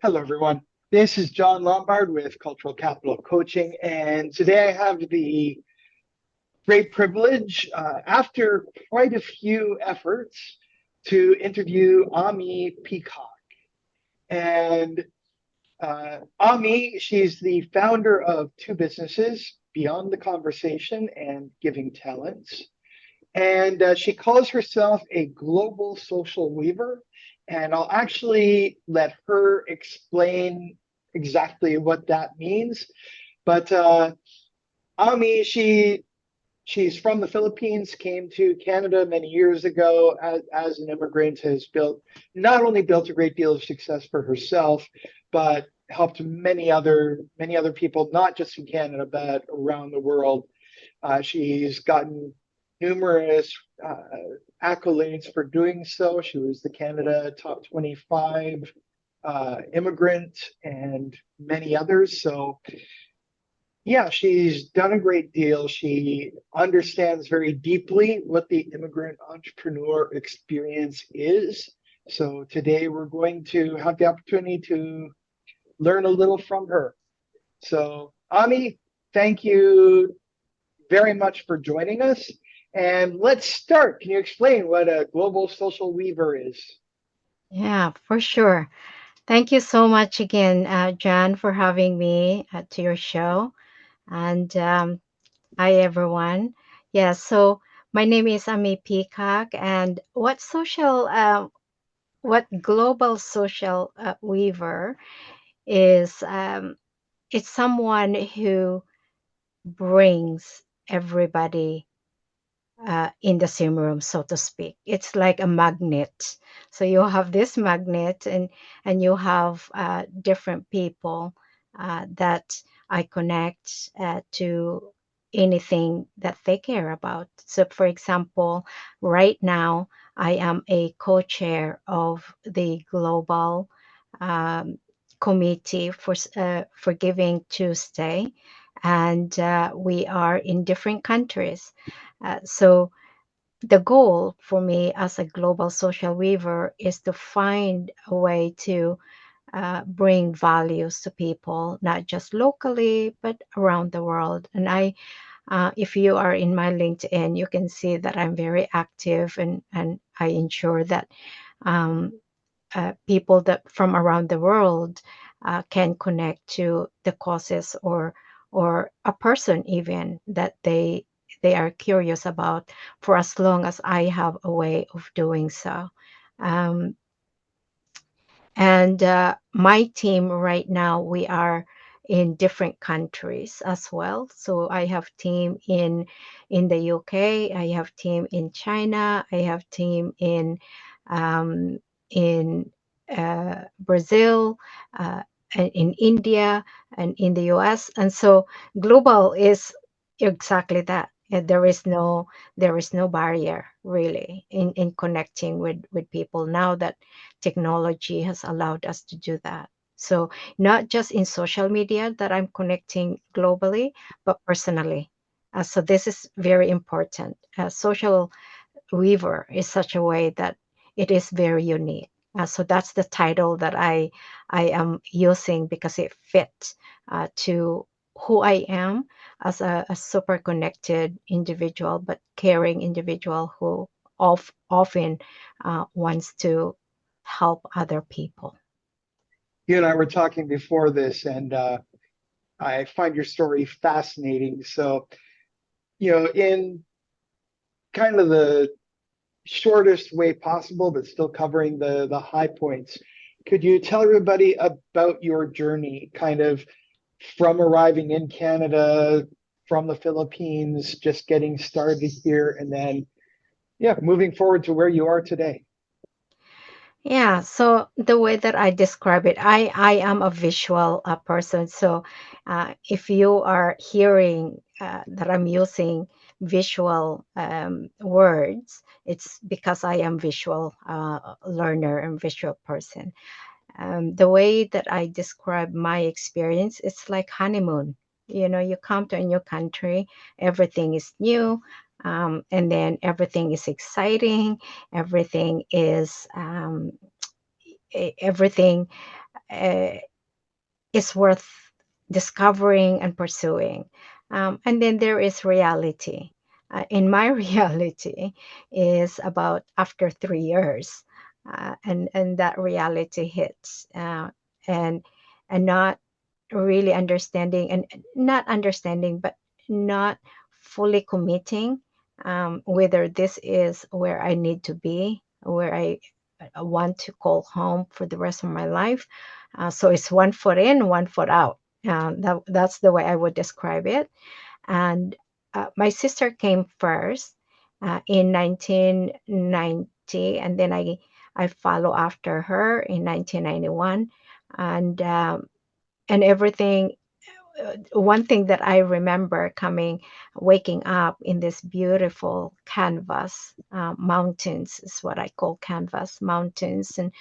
Hello, everyone. This is John Lombard with Cultural Capital Coaching, and today I have the great privilege, after quite a few efforts, to interview Amie Peacock. And Amie, she's the founder of two businesses, Beyond the Conversation and Giving Talents. And she calls herself a global social weaver. And I'll actually let her explain exactly what that means. But Ami, she's from the Philippines, came to Canada many years ago as an immigrant, has built not only built a great deal of success for herself, but helped many other people, not just in Canada, but around the world. She's gotten numerous accolades for doing so. She was the Canada Top 25 immigrant and many others. So, yeah, she's done a great deal. She understands very deeply what the immigrant entrepreneur experience is. So, today we're going to have the opportunity to learn a little from her. So, Ami, thank you very much for joining us. And let's start. Can you explain what a global social weaver is? Yeah, for sure. Thank you so much again, John, for having me to your show. And hi, everyone. Yeah, so my name is Amie Peacock, and what global social weaver is? It's someone who brings everybody in the same room, so to speak. It's like a magnet. So you have this magnet, and you have different people that I connect to anything that they care about. So, for example, right now I am a co-chair of the global um, committee for Giving Tuesday, and we are in different countries. So the goal for me as a global social weaver is to find a way to bring values to people, not just locally, but around the world. And if you are in my LinkedIn, you can see that I'm very active, and I ensure that um, people that from around the world can connect to the causes, or a person even that they are curious about, for as long as I have a way of doing so. Um, and my team right now, we are in different countries as well. So I have team in the UK, I have team in China, I have team um, in Brazil, uh, and in India, and in the US. And so global is exactly that. There is no barrier really in connecting with people now that technology has allowed us to do that. So not just in social media that I'm connecting globally, but personally. So this is very important. Social weaver is such a way that it is very unique. So that's the title that I am using because it fits to who I am as a super connected individual, but caring individual who often wants to help other people. You and I were talking before this, and I find your story fascinating. So, in kind of the shortest way possible, but still covering the high points, could you tell everybody about your journey, kind of from arriving in Canada, from the Philippines, just getting started here, and then, yeah, moving forward to where you are today? Yeah, so the way that I describe it, I am a visual person. So if you are hearing that I'm using visual words, it's because I am visual learner and visual person. The way that I describe my experience, it's like honeymoon. You come to a new country, everything is new, and then everything is exciting, everything is everything is worth discovering and pursuing. And then there is reality. In my reality is about after 3 years, and that reality hits, and not really understanding, and not understanding, but not fully committing, whether this is where I need to be, where I want to call home for the rest of my life. So it's one foot in, one foot out. That's the way I would describe it. And my sister came first in 1990, and then I follow after her in 1991, and everything. One thing that I remember waking up in this beautiful canvas, mountains is what I call canvas mountains, and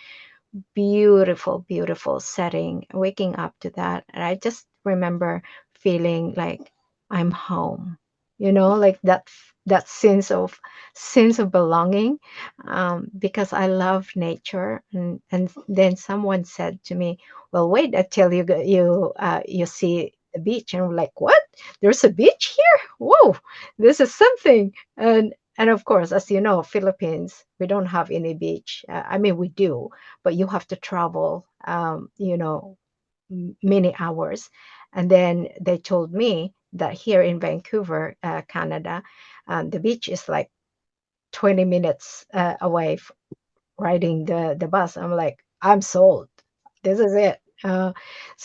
beautiful, beautiful setting, waking up to that. And I just remember feeling like I'm home, like that sense of belonging, because I love nature. And then someone said to me, well, wait until you see the beach. And I'm like, what? There's a beach here? Whoa, this is something. And of course, as you know, Philippines, we don't have any beach. I mean, we do, but you have to travel, many hours. And then they told me that here in Vancouver, Canada, the beach is like 20 minutes away, riding the bus. I'm like, I'm sold. This is it. So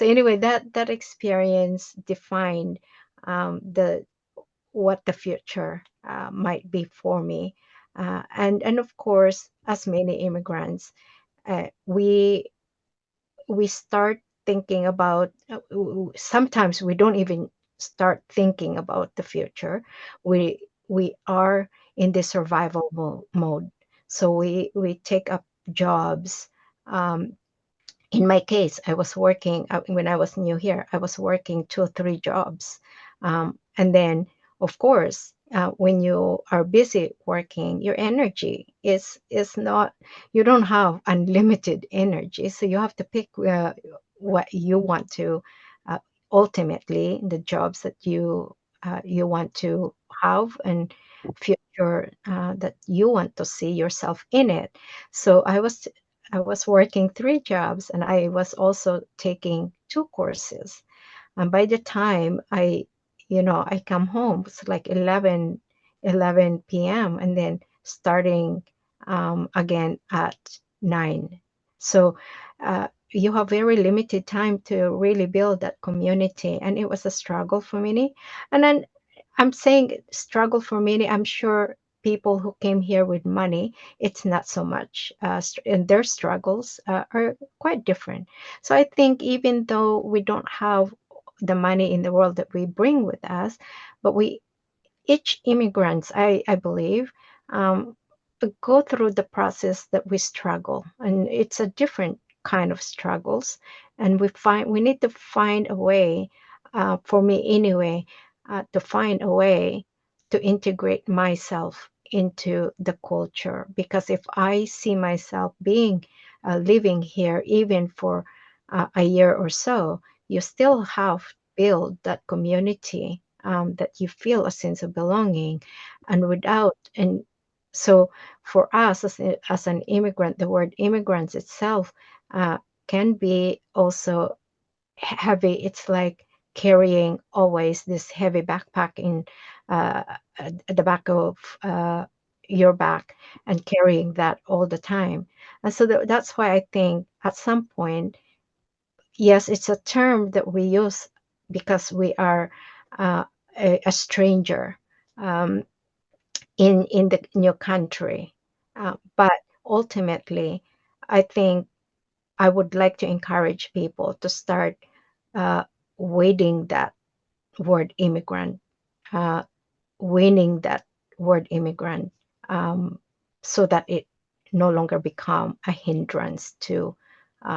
anyway, that experience defined the what the future might be for me. And of course, as many immigrants, we start thinking about, sometimes we don't even start thinking about the future. We are in the survival mode, so we take up jobs. In my case, I was working, when I was new here, I was working 2 or 3 jobs. And then, of course, when you are busy working, your energy is not, you don't have unlimited energy. So you have to pick what you want to, uh, ultimately, the jobs that you want to have, and future that you want to see yourself in it. So I was working 3 jobs, and I was also taking 2 courses. And by the time I come home, it's like 11 p.m. and then starting again at 9. So you have very limited time to really build that community. And it was a struggle for many. And then I'm saying struggle for many. I'm sure people who came here with money, it's not so much, and their struggles are quite different. So I think even though we don't have the money in the world that we bring with us, but each immigrants, I believe, um, go through the process that we struggle, and it's a different kind of struggles, and we need to find a way, for me anyway, to find a way to integrate myself into the culture. Because if I see myself being living here even for a year or so, you still have to build that community, that you feel a sense of belonging. And so for us as an immigrant, the word immigrants itself uh, can be also heavy. It's like carrying always this heavy backpack uh, at the back of your back, and carrying that all the time. And so that's why I think at some point, yes, it's a term that we use because we are uh, a stranger, um, in the new country. But ultimately, I think I would like to encourage people to start uh, winning that word immigrant, uh, winning that word immigrant, um, so that it no longer become a hindrance to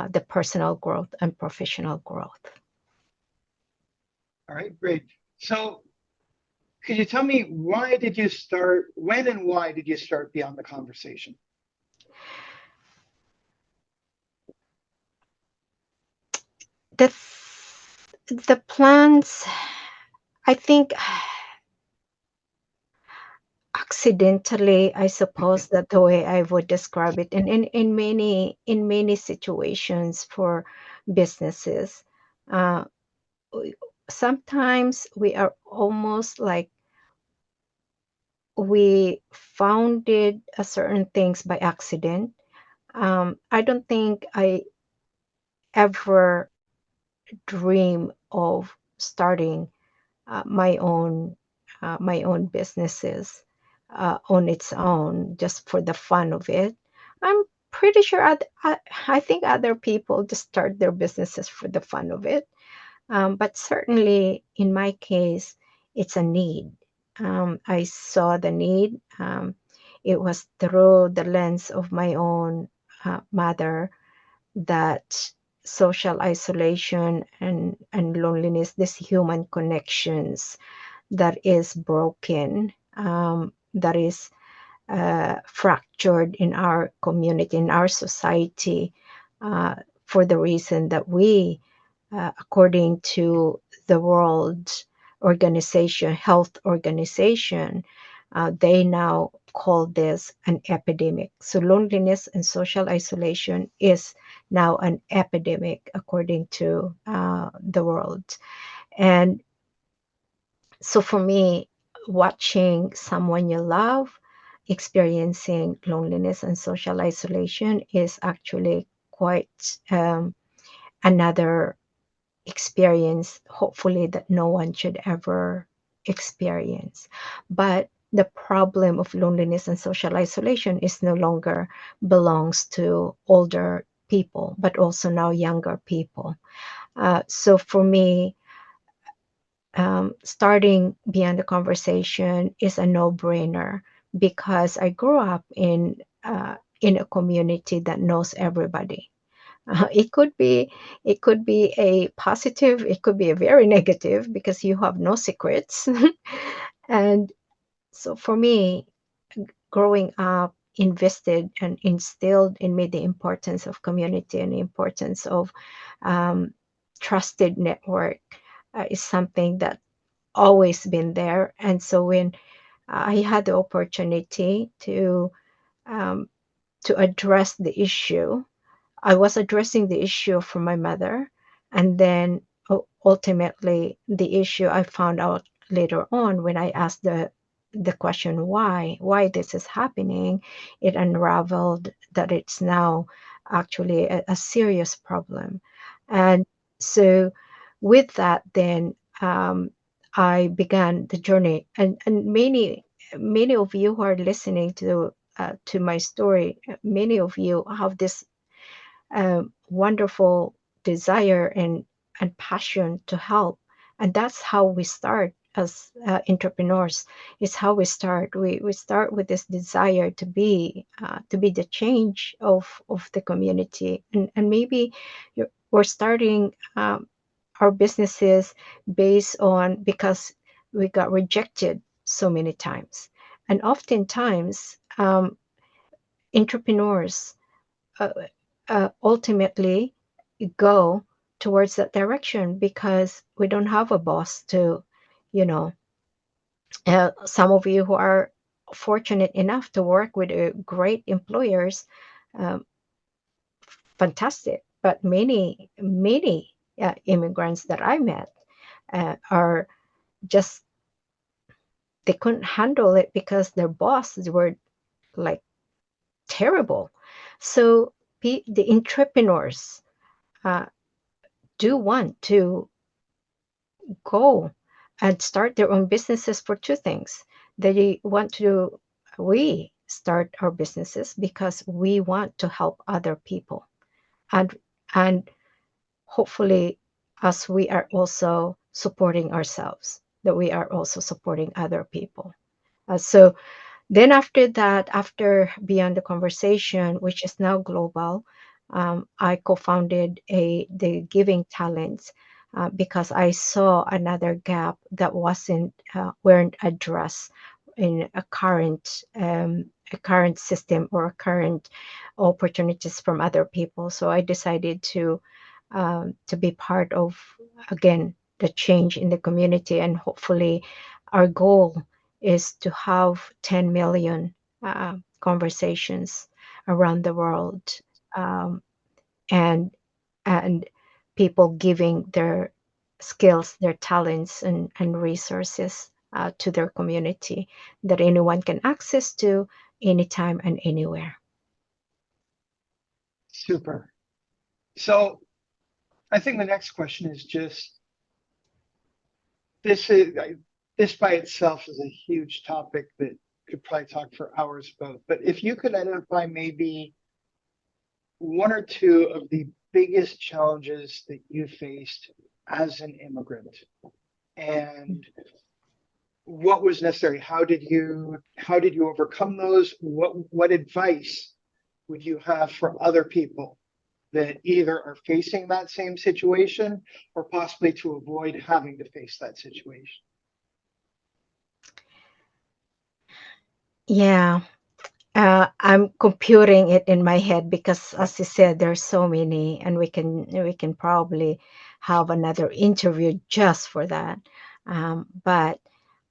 the personal growth and professional growth. All right, great. So could you tell me why did you start, when and why did you start Beyond the Conversation? the plans, I think, accidentally, I suppose that the way I would describe it, and in many situations for businesses, uh, w- sometimes we are almost like we founded a certain things by accident. I don't think I ever dream of starting my own businesses on its own just for the fun of it. I'm pretty sure I think other people just start their businesses for the fun of it. But certainly in my case, it's a need. I saw the need. It was through the lens of my own mother that social isolation and loneliness, these human connections that is broken, that is fractured in our community, in our society, uh, for the reason that we, according to the World Health Organization, they now call this an epidemic. So loneliness and social isolation is now an epidemic, according to the world. And so for me, watching someone you love experiencing loneliness and social isolation is actually quite another experience, hopefully, that no one should ever experience. But the problem of loneliness and social isolation is no longer belongs to older people, but also now younger people. So for me, starting Beyond the Conversation is a no-brainer because I grew up in a community that knows everybody. It could be a positive, it could be a very negative because you have no secrets. And so for me, growing up invested and instilled in me the importance of community and the importance of um, trusted network is something that always been there. And so when I had the opportunity um, to address the issue, I was addressing the issue for my mother, and then ultimately the issue I found out later on when I asked the question why this is happening, it unraveled that it's now actually a serious problem. And so with that, then I began the journey, and many of you who are listening to my story, many of you have this wonderful desire and passion to help. And that's how we start as entrepreneurs. It's how we start. We start with this desire to be the change of the community. And maybe we're starting our businesses based on because we got rejected so many times. And oftentimes, entrepreneurs uh, ultimately go towards that direction because we don't have a boss to, you know, some of you who are fortunate enough to work with great employers, um, fantastic. But many immigrants that I met are just, they couldn't handle it because their bosses were like terrible. So the entrepreneurs uh, do want to go and start their own businesses for two things. They want to, we start our businesses because we want to help other people. And, and hopefully, as we are also supporting ourselves, that we are also supporting other people. So then after that, after Beyond the Conversation, which is now global, I co-founded the Giving Talents because I saw another gap that weren't addressed in a current system or current opportunities from other people. So I decided to to be part of, again, the change in the community. And hopefully, our goal is to have 10 million conversations around the world, um, and and people giving their skills, their talents, and resources to their community that anyone can access to anytime and anywhere. Super. So I think the next question is just this is this by itself is a huge topic that could probably talk for hours about. But if you could identify maybe one or two of the biggest challenges that you faced as an immigrant, and what was necessary, how did you overcome those? What advice would you have for other people that either are facing that same situation or possibly to avoid having to face that situation? Yeah, I'm computing it in my head because, as you said, there's so many, and we can probably have another interview just for that. But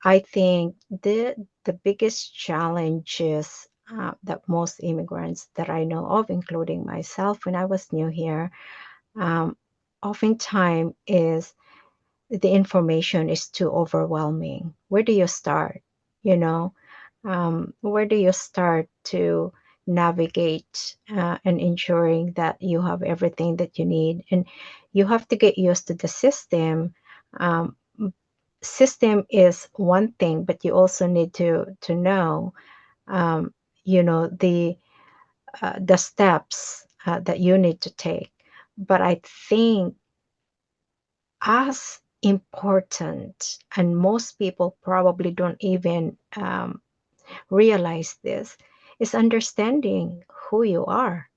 I think the biggest challenges that most immigrants that I know of, including myself when I was new here, um, oftentimes is the information is too overwhelming. Where do you start? You know, where do you start to navigate and ensuring that you have everything that you need? And you have to get used to the system. Um, System is one thing, but you also need to know, um, the steps that you need to take. But I think as important, and most people probably don't even realize this, is understanding who you are.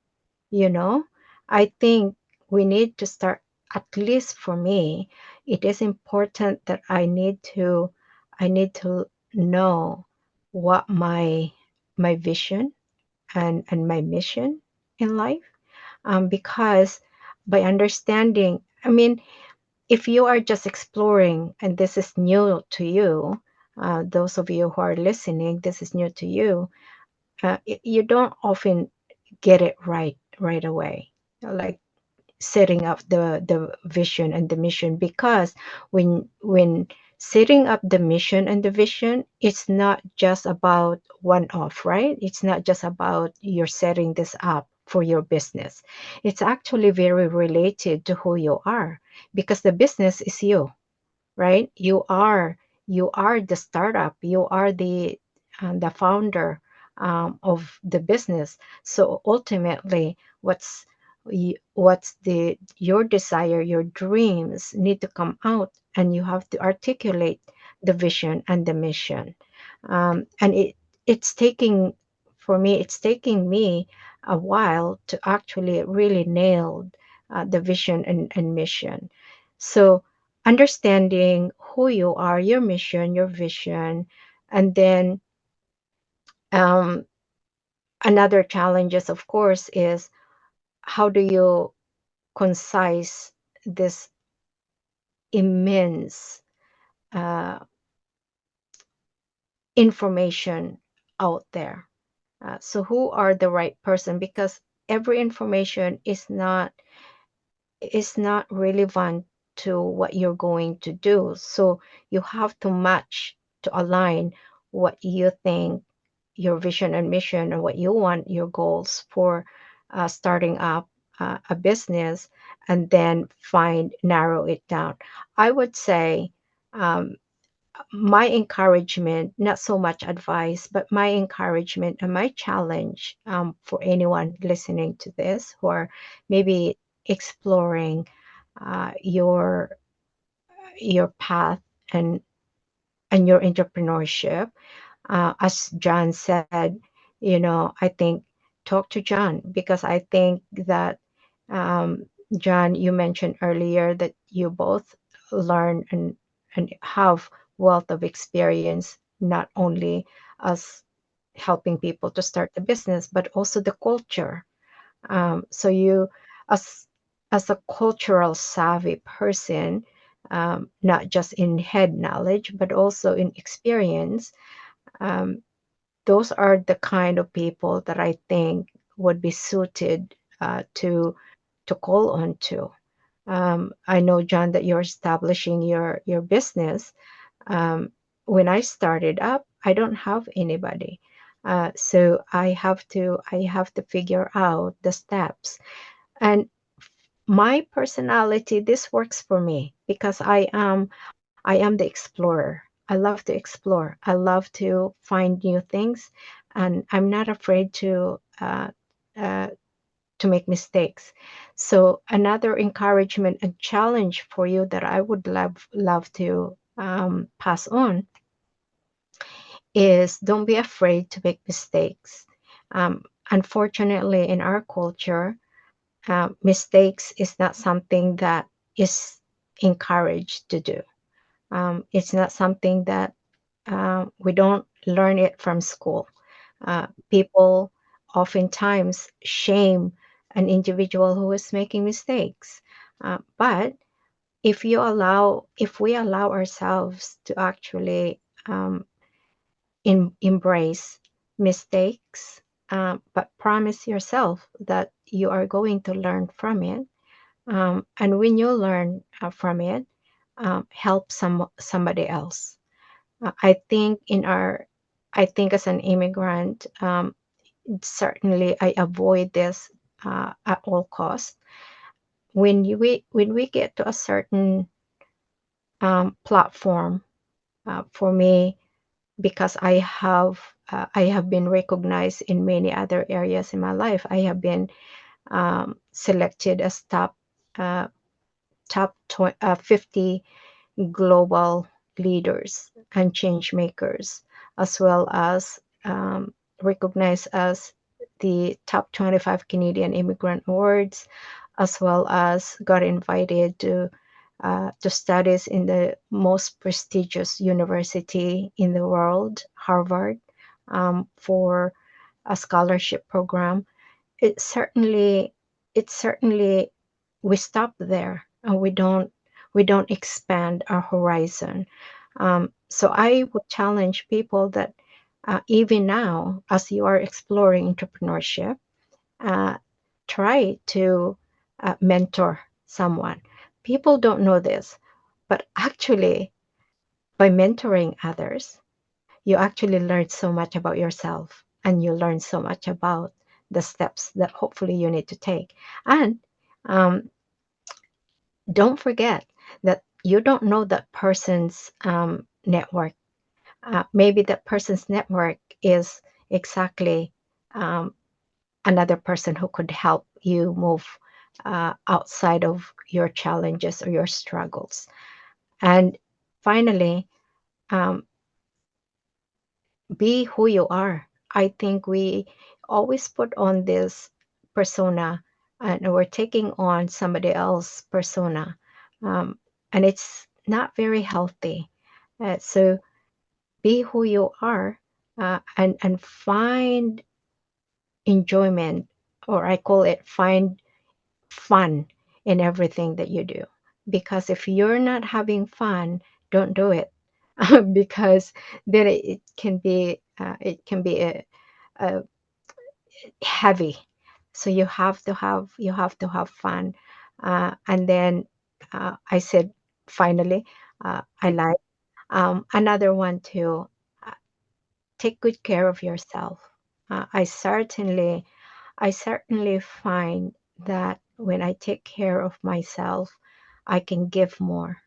You know, I think we need to start, at least for me, it is important that I need to know what my vision and my mission in life. Because by understanding, I mean, if you are just exploring and this is new to you, those of you who are listening, this is new to you, you don't often get it right away. Like setting up the vision and the mission, because when setting up the mission and the vision, it's not just about one off, right? It's not just about you're setting this up for your business. It's actually very related to who you are, because the business is you, right? You are the startup. You are the founder of the business. So ultimately, what's the your desire, your dreams need to come out, and you have to articulate the vision and the mission. And it's taking for me. It's taking me a while to actually really nail the vision and mission. So understanding who you are, your mission, your vision, and then um, another challenges, of course, is how do you concise this immense uh, information out there. So who are the right person? Because every information is not relevant to what you're going to do. So you have to match, to align what you think your vision and mission, and what you want, your goals for starting up a business, and then narrow it down. I would say, um, my encouragement, not so much advice, but my encouragement and my challenge, for anyone listening to this who are maybe exploring your path and your entrepreneurship. As John said, I think talk to John, because I think that, um, John, you mentioned earlier that you both learn and have wealth of experience, not only as helping people to start the business, but also the culture. So you, as as a cultural savvy person, not just in head knowledge, but also in experience, um, those are the kind of people that I think would be suited to call on to. I know, John, that you're establishing your business. Um, when I started up, I don't have anybody, so I have to figure out the steps. And my personality, this works for me because I am the explorer. I love to explore. I love to find new things, and I'm not afraid uh, to make mistakes. So another encouragement and challenge for you that I would love to pass on is don't be afraid to make mistakes. Um, Unfortunately, in our culture, mistakes is not something that is encouraged to do. It's not something that we don't learn it from school. People oftentimes shame an individual who is making mistakes. But if we allow ourselves to actually embrace mistakes, but promise yourself that you are going to learn from it, and when you learn from it, help somebody else. I think as an immigrant, certainly I avoid this at all costs. When we get to a certain platform, for me, because I have been recognized in many other areas in my life. I have been selected as uh, top 50 global leaders and change makers, as well as recognized as the top 25 Canadian Immigrant Awards, as well as got invited to studies in the most prestigious university in the world, Harvard, for a scholarship program. It certainly, it certainly, we stop there and we don't expand our horizon. So I would challenge people that even now, as you are exploring entrepreneurship, uh, try to mentor someone. People don't know this, but actually, by mentoring others, you actually learn so much about yourself and you learn so much about the steps that hopefully you need to take. And um, don't forget that you don't know that person's network. Maybe that person's network is exactly um, another person who could help you move outside of your challenges or your struggles. And finally, um, be who you are. I think we always put on this persona and we're taking on somebody else's persona. Um, and it's not very healthy. So be who you are, and find enjoyment, or I call it find fun in everything that you do. Because if you're not having fun, don't do it. Because then it can be a heavy. So you have to have fun. And then I said finally, I like another one too. uh, Take good care of yourself. I certainly find that when I take care of myself, I can give more.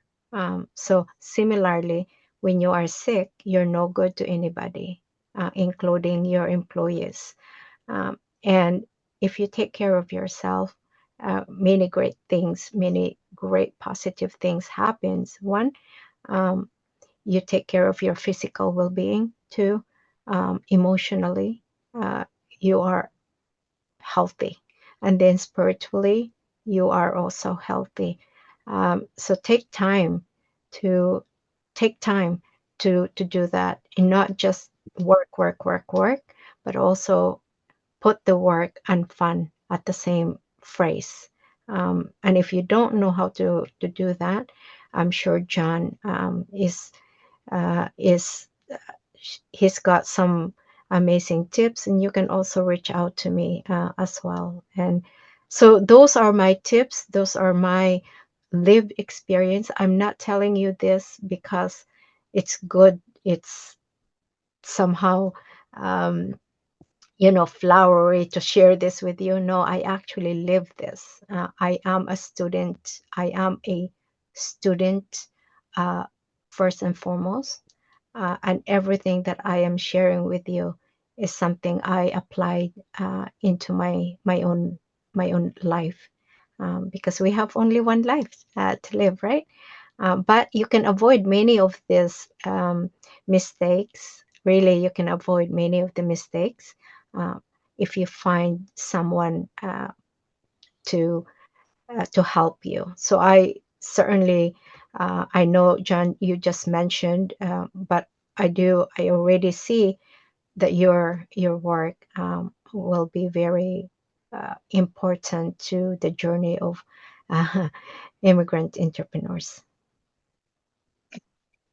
So, similarly, when you are sick, you're no good to anybody, including your employees. And if you take care of yourself, many great things, many great positive things happens. One, um, you take care of your physical well-being. Two, emotionally, you are healthy. And then spiritually, you are also healthy. So to take time to do that, and not just work, work, work, work, but also put the work and fun at the same phrase. And if you don't know how to do that, I'm sure John is he's got some amazing tips, and you can also reach out to me as well. And so those are my tips. Those are my lived experience. I'm not telling you this because it's good. It's somehow um, flowery to share this with you. No, I actually live this. I am a student. I am a student uh, first and foremost. And everything that I am sharing with you is something I applied into my own life, because we have only one life to live, right? But you can avoid many of these mistakes. Really, you can avoid many of the mistakes uh, if you find someone to help you. So I certainly, I know, John, you just mentioned, but I already see that your work will be very important to the journey of uh, immigrant entrepreneurs.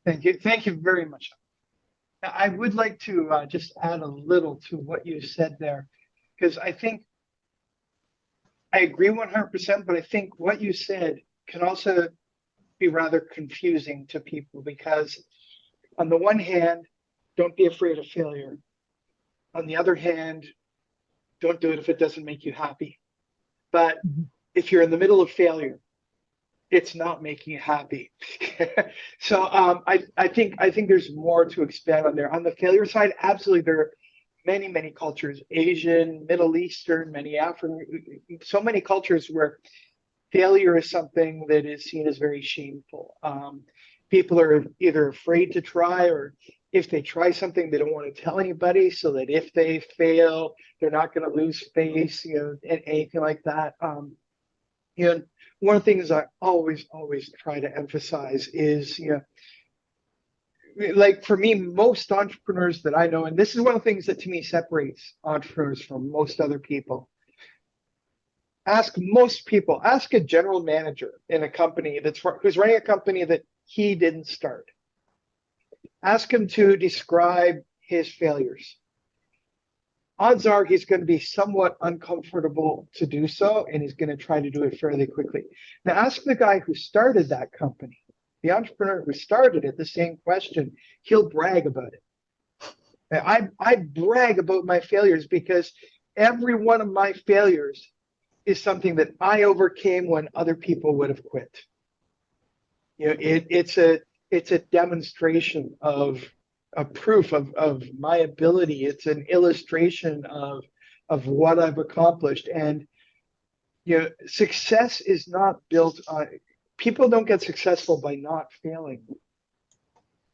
Thank you very much. I would like to just add a little to what you said there, because I think I agree 100%, but I think what you said can also be rather confusing to people because, on the one hand, don't be afraid of failure. On the other hand, don't do it if it doesn't make you happy. But Mhm. if you're in the middle of failure, it's not making you happy. So I think there's more to expand on there. On the failure side, absolutely, there are many cultures, Asian, Middle Eastern, many African, so many cultures where failure is something that is seen as very shameful. People are either afraid to try, or if they try something, they don't want to tell anybody, so that if they fail, they're not going to lose face, and anything like that. And one of the things I always try to emphasize is, like for me, most entrepreneurs that I know, and this is one of the things that to me separates entrepreneurs from most other people. Ask a general manager in a company who's running a company that he didn't start. Ask him to describe his failures. Odds are he's going to be somewhat uncomfortable to do so, and he's going to try to do it fairly quickly. Now, ask the guy who started that company, the entrepreneur who started it, the same question. He'll brag about it. I brag about my failures because every one of my failures is something that I overcame when other people would have quit. It's a demonstration of a proof of my ability. It's an illustration of what I've accomplished. And success is not built on people don't get successful by not failing.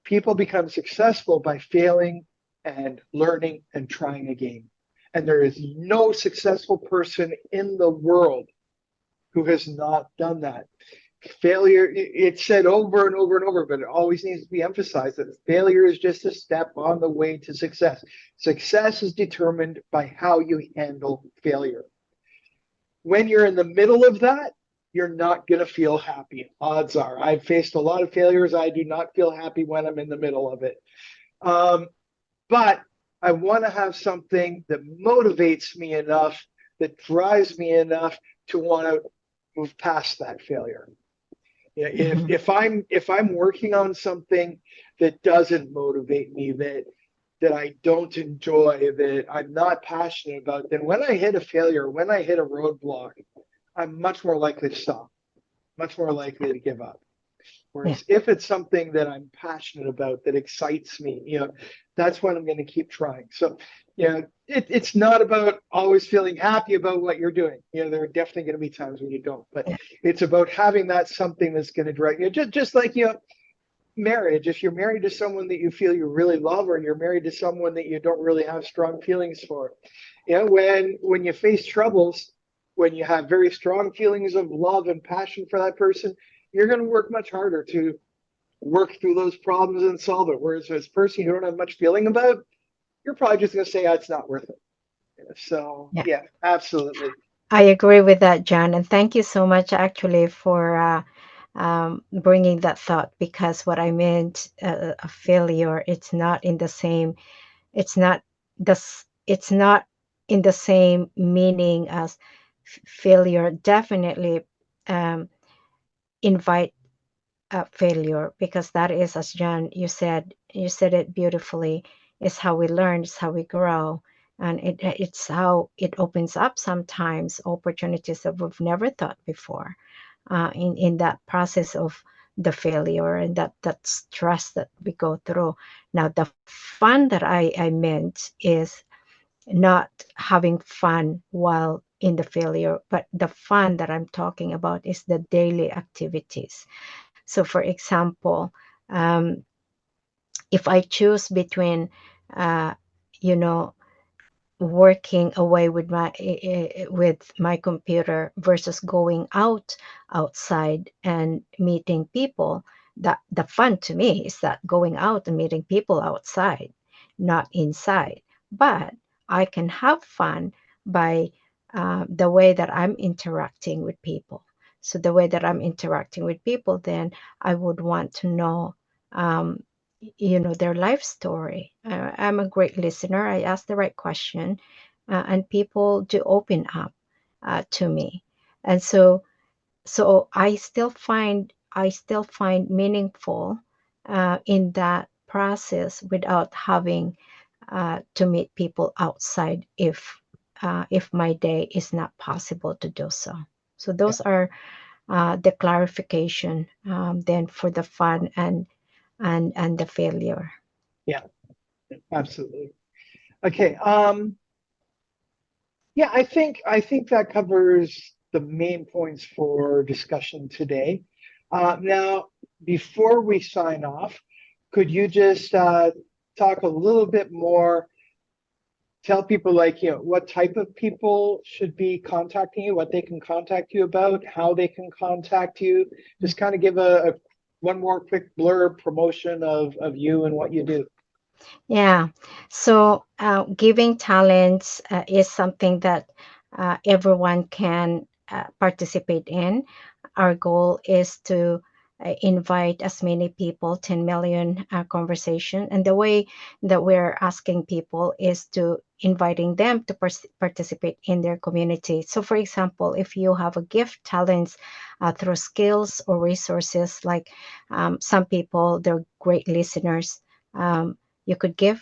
People become successful by failing and learning and trying again. And there is no successful person in the world who has not done that. Failure, it's said over and over and over, but it always needs to be emphasized that failure is just a step on the way to success. Success is determined by how you handle failure. When you're in the middle of that, you're not going to feel happy. Odds are. I've faced a lot of failures. I do not feel happy when I'm in the middle of it. Um, but I want to have something that motivates me enough, that drives me enough to want to move past that failure. If Mhm. if I'm working on something that doesn't motivate me, that I don't enjoy, that I'm not passionate about, then when I hit a failure, when I hit a roadblock, I'm much more likely to stop, much more likely to give up. Yeah. Whereas if it's something that I'm passionate about, that excites me, that's when I'm going to keep trying. So, it's not about always feeling happy about what you're doing. There are definitely going to be times when you don't, but Yeah. it's about having that something that's going to direct you. Just like, marriage. If you're married to someone that you feel you really love, or you're married to someone that you don't really have strong feelings for, when you face troubles, when you have very strong feelings of love and passion for that person, you're going to work much harder to work through those problems and solve it. Whereas this person you don't have much feeling about, you're probably just going to say, oh, it's not worth it. So Yeah. yeah, absolutely. I agree with that, John, and thank you so much actually for bringing that thought, because what I meant a failure, it's not in the same, it's not it's not in the same meaning as failure. Definitely um, invite failure, because that is, as John, you said it beautifully, is how we learn, it's how we grow, and it's how it opens up sometimes opportunities that we've never thought before, in that process of the failure and that stress that we go through. Now, the fun that I meant is not having fun while in the failure, but the fun that I'm talking about is the daily activities. So, for example, um, if I choose between, uh, you know, working away with my computer versus going outside and meeting people, that the fun to me is that going out and meeting people outside, not inside. But I can have fun by the way that I'm interacting with people. So the way that I'm interacting with people, then I would want to know, um, their life story. I'm a great listener. I ask the right question, and people do open up to me, and so I still find meaningful in that process without having to meet people outside if my day is not possible to do so. So Yeah, those are the clarification, then for the fun and the failure. yeah, absolutely. Okay. Yeah, I think that covers the main points for discussion today. Now, before we sign off, could you just talk a little bit more, tell people like, what type of people should be contacting you, what they can contact you about, how they can contact you, just kind of give a one more quick blurb promotion of you and what you do. Yeah. So giving talents is something that everyone can participate in. Our goal is to invite as many people, 10 million conversation. And the way that we're asking people is to inviting them to participate in their community. So, for example, if you have a gift, talents through skills or resources, like some people, they're great listeners. You could give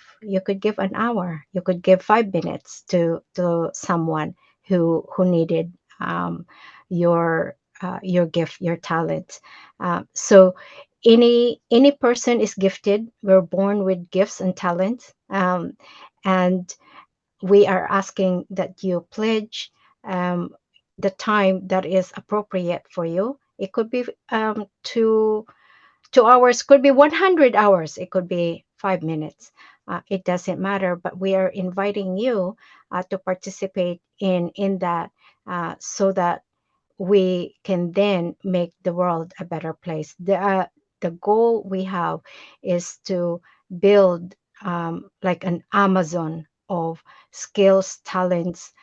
an hour, you could give 5 minutes to someone who needed your gift, your talent. So any person is gifted. We're born with gifts and talents, and we are asking that you pledge um, the time that is appropriate for you. It could be 2 hours, could be 100 hours, it could be 5 minutes. It doesn't matter, but we are inviting you to participate in that, so that we can then make the world a better place. The goal we have is to build like an Amazon of skills, talents,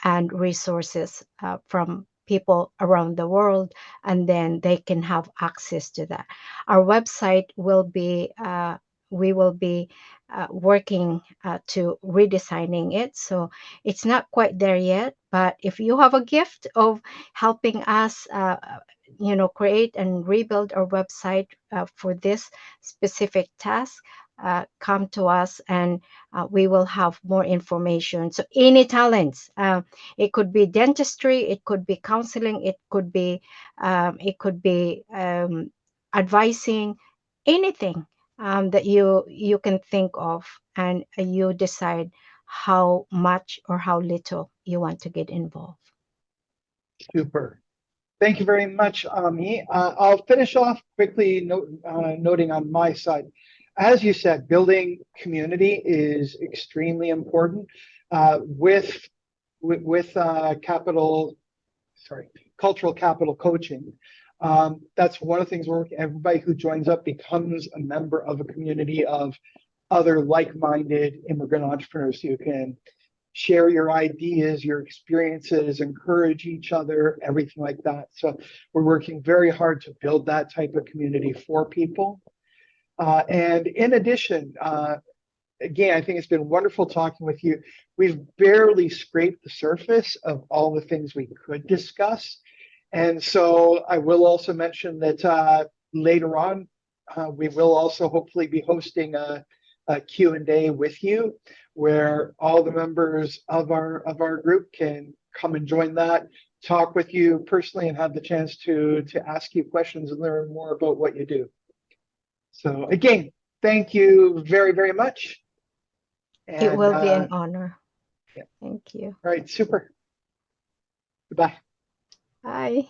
and resources from people around the world, and then they can have access to that. Our website will be, we will be working to redesigning it. So it's not quite there yet, but if you have a gift of helping us, create and rebuild our website for this specific task, come to us, and we will have more information. So any talents, it could be dentistry, it could be counseling, it could be advising, anything that you can think of, and you decide how much or how little you want to get involved. Super. Thank you very much, Ami. I'll finish off quickly noting on my side. As you said, building community is extremely important. With capital, sorry, cultural capital coaching. That's one of the things where everybody who joins up becomes a member of a community of other like-minded immigrant entrepreneurs who can share your ideas, your experiences, encourage each other, everything like that. So we're working very hard to build that type of community for people. And in addition, again, I think it's been wonderful talking with you. We've barely scraped the surface of all the things we could discuss. And so I will also mention that later on, we will also hopefully be hosting a Q&A with you, where all the members of our group can come and join that, talk with you personally, and have the chance to ask you questions and learn more about what you do. So again, thank you very, very much. And, it will be an honor. Yeah. Thank you. All right, super. Goodbye. Bye.